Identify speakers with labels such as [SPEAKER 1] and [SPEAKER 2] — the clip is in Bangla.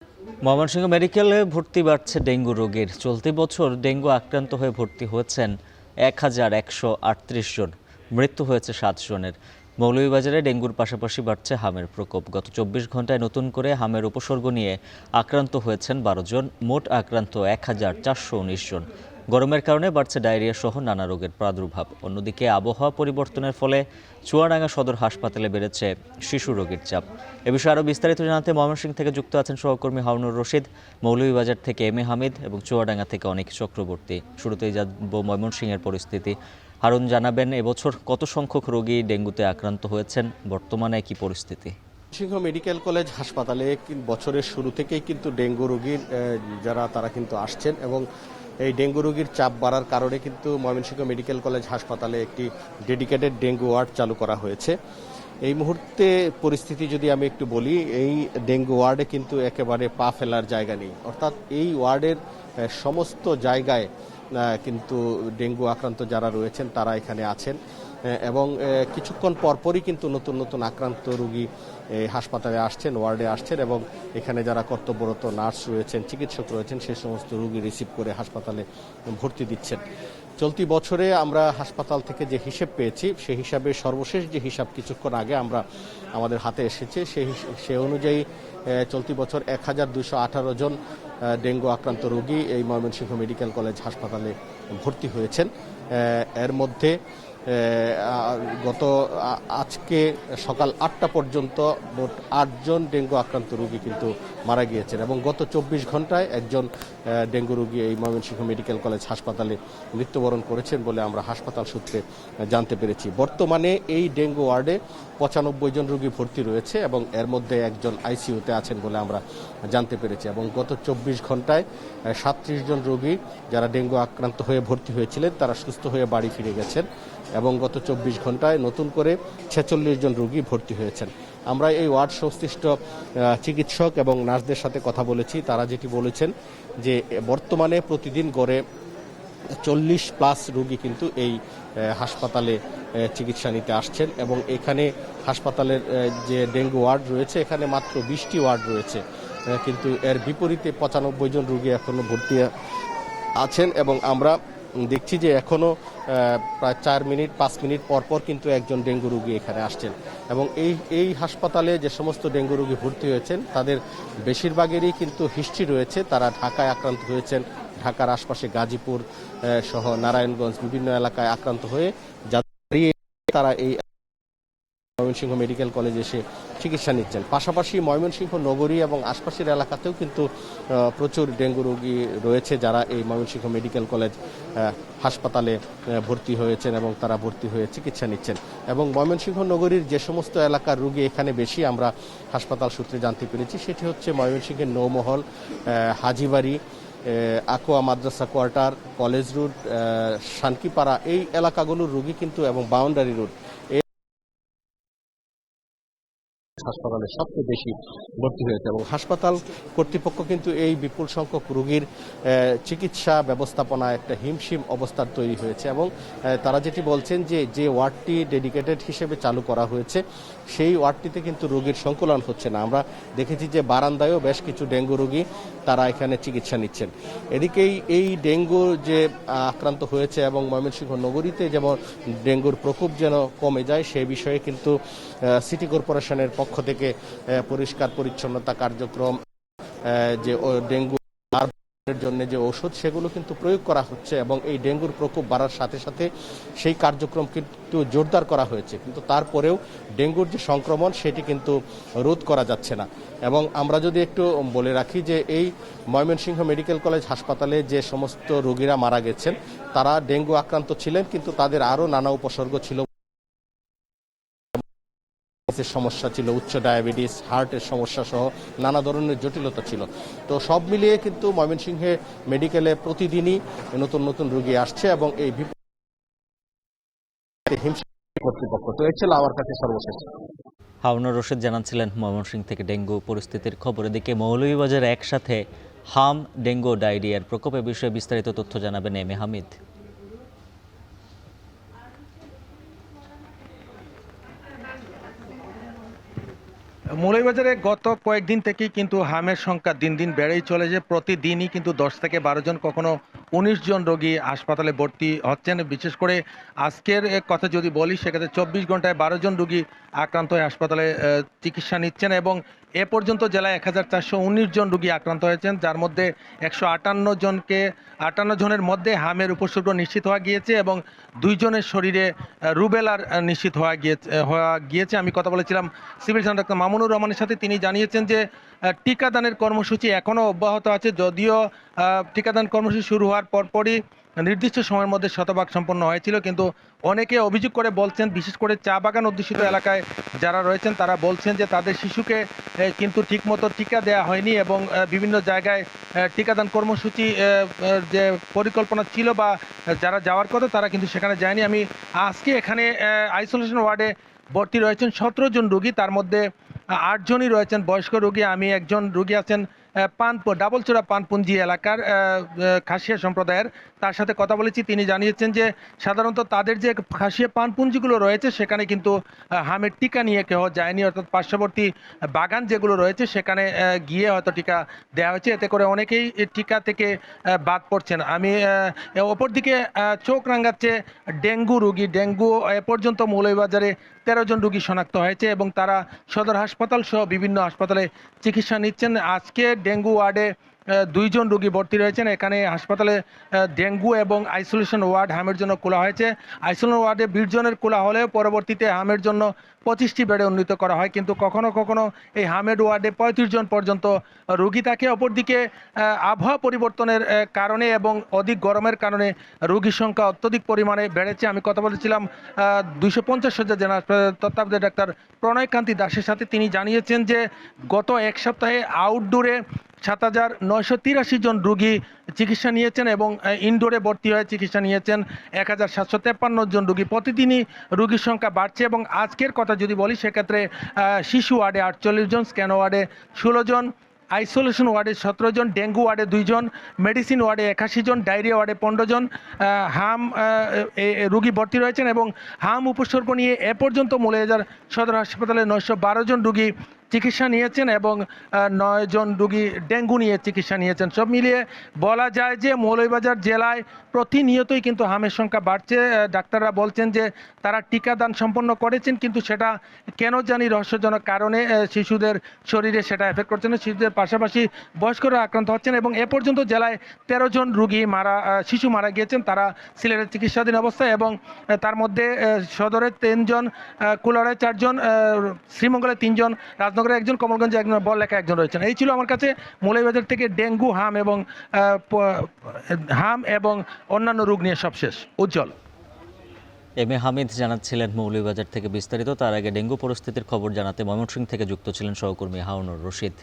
[SPEAKER 1] ময়মনসিংহ মেডিকেলে ভর্তি বাড়ছে ডেঙ্গু রোগীর। চলতি বছর ডেঙ্গু আক্রান্ত হয়ে ভর্তি হয়েছেন ১,১৩৮ জন। মৃত্যু হয়েছে ৭ জনের। মৌলভীবাজারে ডেঙ্গুর পাশাপাশি বাড়ছে হামের প্রকোপ। গত ২৪ ঘন্টায় নতুন করে হামের উপসর্গ নিয়ে আক্রান্ত হয়েছেন ১২ জন। মোট আক্রান্ত ১,৪১৯ জন। গরমের কারণে বাড়ছে ডায়রিয়া সহ নানা রোগের প্রাদুর্ভাব। অন্যদিকে আবহাওয়া পরিবর্তনের ফলে চুয়াডাঙ্গা সদর হাসপাতালে বেড়েছে শিশু রোগীর চাপ। এ বিষয়ে আরও বিস্তারিত জানাতে ময়মনসিংহ থেকে যুক্ত আছেন সহকর্মী হারুনুর রশিদ, মৌলভীবাজার থেকে এম এ হামিদ এবং চুয়াডাঙ্গা থেকে অনিক চক্রবর্তী। শুরুতেই জানব ময়মনসিংহের পরিস্থিতি। হারুন, জানাবেন এবছর কত সংখ্যক রোগী ডেঙ্গুতে আক্রান্ত হয়েছেন, বর্তমানে কি পরিস্থিতি?
[SPEAKER 2] সিংহ মেডিকেল কলেজ হাসপাতালে বছরের শুরু থেকেই কিন্তু ডেঙ্গু রোগীর তারা কিন্তু আসছেন এবং এই ডেঙ্গু রোগীর চাপ বাড়ার কারণে কিন্তু ময়মনসিংহ মেডিকেল কলেজ হাসপাতালে একটি ডেডিকেটেড ডেঙ্গু ওয়ার্ড চালু করা হয়েছে। এই মুহূর্তে পরিস্থিতি যদি আমি একটু বলি, এই ডেঙ্গু ওয়ার্ডে কিন্তু একেবারে পা ফেলার জায়গা নেই। অর্থাৎ এই ওয়ার্ডের সমস্ত জায়গায় কিন্তু ডেঙ্গু আক্রান্ত যারা রয়েছেন তারা এখানে আছেন এবং কিছুক্ষণ পরপরই কিন্তু নতুন নতুন আক্রান্ত রোগী হাসপাতালে আসছেন, ওয়ার্ডে আসছেন এবং এখানে যারা কর্তব্যরত নার্স রয়েছেন, চিকিৎসক রয়েছেন, সেই সমস্ত রোগী রিসিভ করে হাসপাতালে ভর্তি দিচ্ছেন। চলতি বছরে আমরা হাসপাতাল থেকে যে হিসেব পেয়েছি, সেই হিসাবে সর্বশেষ যে হিসাব কিছুক্ষণ আগে আমাদের হাতে এসেছে, সেই অনুযায়ী চলতি বছর ১,২১৮ জন ডেঙ্গু আক্রান্ত রোগী এই ময়মনসিংহ মেডিকেল কলেজ হাসপাতালে ভর্তি হয়েছেন। এর মধ্যে আজকে সকাল ৮টা পর্যন্ত মোট ৮ জন ডেঙ্গু আক্রান্ত রোগী কিন্তু মারা গিয়েছেন এবং গত ২৪ ঘন্টায় একজন ডেঙ্গু রোগী এই ময়মনসিংহ মেডিকেল কলেজ হাসপাতালে মৃত্যুবরণ করেছেন বলে আমরা হাসপাতাল সূত্রে জানতে পেরেছি। বর্তমানে এই ডেঙ্গু ওয়ার্ডে ৯৫ জন রোগী ভর্তি রয়েছে এবং এর মধ্যে একজন আইসিইউতে আছেন বলে আমরা জানতে পেরেছি এবং গত ২৪ ঘন্টায় ৩৭ জন রোগী যারা ডেঙ্গু আক্রান্ত হয়ে ভর্তি হয়েছিলেন তারা সুস্থ হয়ে বাড়ি ফিরে গেছেন এবং গত ২৪ ঘন্টায় নতুন করে ৪৬ জন রোগী ভর্তি হয়েছেন। আমরা এই ওয়ার্ড সংশ্লিষ্ট চিকিৎসক এবং নার্সদের সাথে কথা বলেছি। তারা যেটি বলেছেন যে বর্তমানে প্রতিদিন গড়ে ৪০+ রোগী কিন্তু এই হাসপাতালে চিকিৎসা নিতে আসছেন এবং এখানে হাসপাতালের যে ডেঙ্গু ওয়ার্ড রয়েছে এখানে মাত্র ২০টি ওয়ার্ড রয়েছে, কিন্তু এর বিপরীতে ৯৫ জন রোগী এখনো ভর্তি আছেন এবং আমরা দেখছি যে এখনো প্রায় ৪-৫ মিনিট পর কিন্তু একজন ডেঙ্গু রোগী এখানে আসছেন এবং এই হাসপাতালে যে সমস্ত ডেঙ্গু রোগী ভর্তি হয়েছেন তাদের বেশিরভাগেরই কিন্তু হিস্ট্রি রয়েছে। তারা ঢাকায় আক্রান্ত হয়েছেন, ঢাকার আশপাশে গাজীপুর সহ নারায়ণগঞ্জ বিভিন্ন এলাকায় আক্রান্ত হয়ে তারা এই ময়মনসিংহ মেডিকেল কলেজে এসে চিকিৎসা নিচ্ছেন। পাশাপাশি ময়মনসিংহ নগরী এবং আশপাশের এলাকাতেও কিন্তু প্রচুর ডেঙ্গু রোগী রয়েছে যারা এই ময়মনসিংহ মেডিকেল কলেজ হাসপাতালে ভর্তি হয়েছেন এবং তারা ভর্তি হয়ে চিকিৎসা নিচ্ছেন এবং ময়মনসিংহ নগরীর যে সমস্ত এলাকার রোগী এখানে বেশি আমরা হাসপাতাল সূত্রে জানতে পেরেছি সেটি হচ্ছে ময়মনসিংহের নৌমহল, হাজিবাড়ি, আকোয়া মাদ্রাসা কোয়ার্টার, কলেজ রোড, শানকিপাড়া, এই এলাকাগুলোর রোগী কিন্তু এবং বাউন্ডারি রোড হাসপাতালে সবচেয়ে বেশি ভর্তি হয়েছে এবং হাসপাতাল কর্তৃপক্ষ কিন্তু এই বিপুল সংখ্যক রোগীর চিকিৎসা ব্যবস্থাপনায় একটা হিমশিম অবস্থার তৈরি হয়েছে এবং তারা যেটি বলছেন যে ওয়ার্ডটি ডেডিকেটেড হিসেবে চালু করা হয়েছে সেই ওয়ার্ডটিতে কিন্তু রোগীর সংকুলন হচ্ছে না। আমরা দেখেছি যে বারান্দায়ও বেশ কিছু ডেঙ্গু রোগী তারা এখানে চিকিৎসা নিচ্ছেন। এদিকেই এই ডেঙ্গু যে আক্রান্ত হয়েছে এবং ময়মনসিংহ নগরীতে যেমন ডেঙ্গুর প্রকোপ যেন কমে যায় সে বিষয়ে কিন্তু সিটি কর্পোরেশনের পক্ষ থেকে পরিষ্কার পরিচ্ছন্নতা কার্যক্রম, যে ডেঙ্গু জন্য যে ঔষধ সেগুলো কিন্তু প্রয়োগ করা হচ্ছে এবং এই ডেঙ্গুর প্রকোপ বাড়ার সাথে সাথে সেই কার্যক্রম কিন্তু জোরদার করা হয়েছে, কিন্তু তারপরেও ডেঙ্গুর যে সংক্রমণ সেটি কিন্তু রোধ করা যাচ্ছে না। এবং আমরা যদি একটু বলে রাখি যে এই ময়মনসিংহ মেডিকেল কলেজ হাসপাতালে যে সমস্ত রোগীরা মারা গেছেন তারা ডেঙ্গু আক্রান্ত ছিলেন, কিন্তু তাদের আরও নানা উপসর্গ ছিল, সমস্যা ছিল, উচ্চ ডায়াবেটিস, হার্টের সমস্যা সহ নানা ধরনের জটিলতা ছিল। তো সব মিলিয়ে কিন্তু ময়মনসিংহে মেডিকেলে প্রতিদিনই নতুন নতুন রোগী আসছে এবং এই কর্তৃপক্ষ। তো এই ছিল আমার কাছে সর্বশেষ।
[SPEAKER 1] হারুনুর রশিদ জানাচ্ছিলেন ময়মনসিংহ থেকে ডেঙ্গু পরিস্থিতির খবর। এদিকে মৌলভীবাজারে একসাথে হাম, ডেঙ্গু, ডায়রিয়ার প্রকোপের বিষয়ে বিস্তারিত তথ্য জানাবেন এম এ হামিদ।
[SPEAKER 3] মৌলভীবাজারে গত কয়েকদিন থেকেই কিন্তু হামের সংখ্যা দিন দিন বেড়েই চলেছে। প্রতিদিনই কিন্তু 10 থেকে 12 জন, কখনো 19 জন রোগী হাসপাতালে ভর্তি হচ্ছেন। বিশেষ করে আজকের কথা যদি বলি, সেক্ষেত্রে 24 ঘন্টায় 12 জন রোগী আক্রান্ত হয়ে হাসপাতালে চিকিৎসা নিচ্ছেন এবং এ পর্যন্ত জেলায় 1419 জন রোগী আক্রান্ত হয়েছেন, যার মধ্যে 158 জনের মধ্যে হামের উপসর্গ নিশ্চিত হওয়া গিয়েছে এবং 2 জনের শরীরে রুবেলার নিশ্চিত হওয়া গিয়েছে। আমি কথা বলেছিলাম সিভিল সার্জন ডাক্তার মামুনুর রহমানের সাথে। তিনি জানিয়েছেন যে টিকাদানের কর্মসূচি এখনও অব্যাহত আছে, যদিও টিকাদান কর্মসূচি শুরু হওয়ার পরপরই নির্দিষ্ট সময়ের মধ্যে শতভাগ সম্পন্ন হয়েছিল, কিন্তু অনেকে অভিযোগ করে বলছেন, বিশেষ করে চা বাগান অধ্যুষিত এলাকায় যারা রয়েছেন তারা বলছেন যে তাদের শিশুকে কিন্তু ঠিকমতো টিকা দেওয়া হয়নি এবং বিভিন্ন জায়গায় টিকাদান কর্মসূচি যে পরিকল্পনা ছিল বা যারা যাওয়ার কথা তারা কিন্তু সেখানে যায়নি। আমি আজকে এখানে আইসোলেশন ওয়ার্ডে ভর্তি রয়েছেন 17 জন রোগী, তার মধ্যে 8 জনই রয়েছেন বয়স্ক রোগী। আমি একজন রোগী আছেন ডাবলচূড়া পানপুঞ্জি এলাকার খাসিয়া সম্প্রদায়ের, তার সাথে কথা বলেছি। তিনি জানিয়েছেন যে সাধারণত তাদের যে খাসিয়া পানপুঞ্জিগুলো রয়েছে সেখানে কিন্তু হামের টিকা নিয়ে কেউ যায়নি, অর্থাৎ পার্শ্ববর্তী বাগান যেগুলো রয়েছে সেখানে গিয়ে হয়তো টিকা দেওয়া হয়েছে, এতে করে অনেকেই টিকা থেকে বাদ পড়ছেন। আমি অপরদিকে চোখ রাঙাচ্ছে ডেঙ্গু রোগী। ডেঙ্গু এ পর্যন্ত মৌলভীবাজারে 13 জন রোগী শনাক্ত হয়েছে এবং তারা সদর হাসপাতাল সহ বিভিন্ন হাসপাতালে চিকিৎসা নিচ্ছেন। আজকে ডেঙ্গু ওয়ার্ডে 2 জন রোগী ভর্তি রয়েছেন। এখানে হাসপাতালে ডেঙ্গু এবং আইসোলেশন ওয়ার্ড হামের জন্য খোলা হয়েছে। আইসোলেশন ওয়ার্ডে 20 জনের খোলা হলেও পরবর্তীতে হামের জন্য 25টি বেডে উন্নীত করা হয়, কিন্তু কখনো কখনো এই হামেড ওয়ার্ডে 35 জন পর্যন্ত রোগী থাকে। অপরদিকে আবহাওয়া পরিবর্তনের কারণে এবং অধিক গরমের কারণে রোগীর সংখ্যা অত্যধিক পরিমাণে বেড়েছে। আমি কথা বলেছিলাম 250 শয্যা জেলা হাসপাতালের তত্ত্বাবধায়ক ডাক্তার প্রণয়কান্তি দাসের সাথে। তিনি জানিয়েছেন যে গত এক সপ্তাহে আউটডোরে 7,983 জন রোগী চিকিৎসা নিয়েছেন এবং ইনডোরে ভর্তি হয়ে চিকিৎসা নিয়েছেন 1,753 জন রোগী। প্রতিদিনই রোগীর সংখ্যা বাড়ছে এবং আজকের কথা যদি বলি সেক্ষেত্রে শিশু ওয়ার্ডে 48 জন, স্ক্যান ওয়ার্ডে 16 জন, আইসোলেশন ওয়ার্ডে 17 জন, ডেঙ্গু ওয়ার্ডে 2 জন, মেডিসিন ওয়ার্ডে 81 জন, ডায়রিয়া ওয়ার্ডে 15 জন হাম রোগী ভর্তি রয়েছেন এবং হাম উপসর্গ নিয়ে এ পর্যন্ত মৌলভীবাজার সদর হাসপাতালে 912 জন রোগী চিকিৎসা নিয়েছেন এবং 9 জন রোগী ডেঙ্গু নিয়ে চিকিৎসা নিয়েছেন। সব মিলিয়ে বলা যায় যে মৌলভীবাজার জেলায় প্রতিনিয়তই কিন্তু হামের সংখ্যা বাড়ছে। ডাক্তাররা বলছেন যে তারা টিকাদান সম্পন্ন করেছেন, কিন্তু সেটা কেন জানি রহস্যজনক কারণে শিশুদের শরীরে সেটা এফেক্ট করছে না। শিশুদের পাশাপাশি বয়স্করা আক্রান্ত হচ্ছেন এবং এ পর্যন্ত জেলায় 13 জন রোগী শিশু মারা গিয়েছেন, তারা সিলেটের চিকিৎসাধীন অবস্থায় এবং তার মধ্যে সদরে 3 জন, কুলারে 4 জন, শ্রীমঙ্গলে 3 জন, রাজনগরে 1 জন, কমলগঞ্জে 1 জন, বড়লেখা 1 জন রয়েছেন। এই ছিল আমার কাছে মৌলভীবাজার থেকে ডেঙ্গু, হাম এবং অন্যান্য রোগ নিয়ে সবশেষ। উজ্জ্বল।
[SPEAKER 1] এম এ হামিদ জানাচ্ছিলেন মৌলভীবাজার থেকে বিস্তারিত। তার আগে ডেঙ্গু পরিস্থিতির খবর জানাতে ময়মনসিংহ থেকে যুক্ত ছিলেন সহকর্মী হারুনুর রশিদ।